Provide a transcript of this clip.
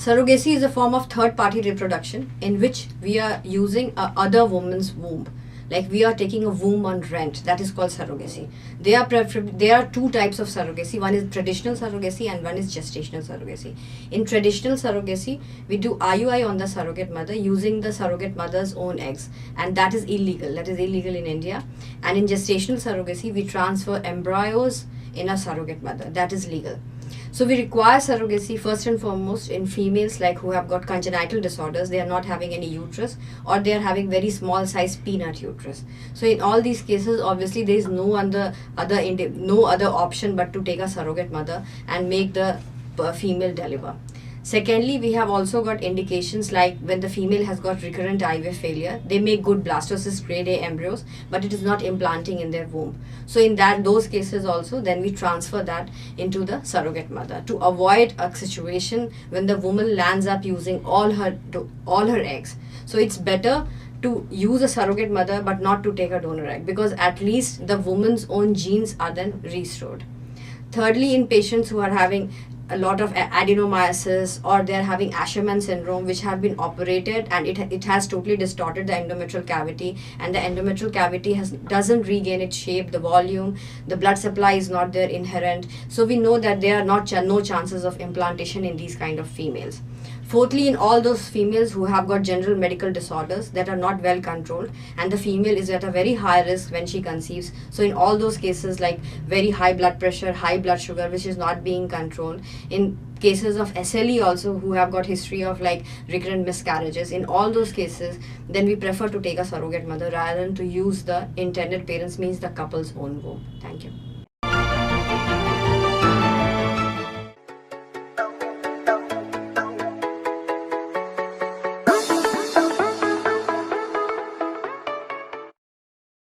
Surrogacy is a form of third-party reproduction in which we are using a other woman's womb. Like we are taking a womb on rent. That is called surrogacy. There are two types of surrogacy. One is traditional surrogacy and one is gestational surrogacy. In traditional surrogacy, we do IUI on the surrogate mother using the surrogate mother's own eggs, and that is illegal. That is illegal in India. And in gestational surrogacy, we transfer embryos in a surrogate mother. That is legal. So we require surrogacy first and foremost in females like who have got congenital disorders. They are not having any uterus, or they are having very small size peanut uterus. So in all these cases, obviously there is no other option but to take a surrogate mother and make the female deliver. Secondly, we have also got indications like when the female has got recurrent IVF failure, they make good blastocyst grade A embryos, but it is not implanting in their womb. So in those cases also, then we transfer that into the surrogate mother to avoid a situation when the woman lands up using all her eggs. So it's better to use a surrogate mother but not to take a donor egg, because at least the woman's own genes are then restored. Thirdly, in patients who are having a lot of adenomyosis, or they're having Asherman syndrome, which have been operated and it has totally distorted the endometrial cavity, and the endometrial cavity doesn't regain its shape, the volume, the blood supply is not there inherent. So we know that there are no chances of implantation in these kind of females. Fourthly, in all those females who have got general medical disorders that are not well controlled, and the female is at a very high risk when she conceives. So in all those cases like very high blood pressure, high blood sugar, which is not being controlled. In cases of SLE also, who have got history of like recurrent miscarriages, in all those cases, then we prefer to take a surrogate mother rather than to use the intended parents, means the couple's own womb. Thank you.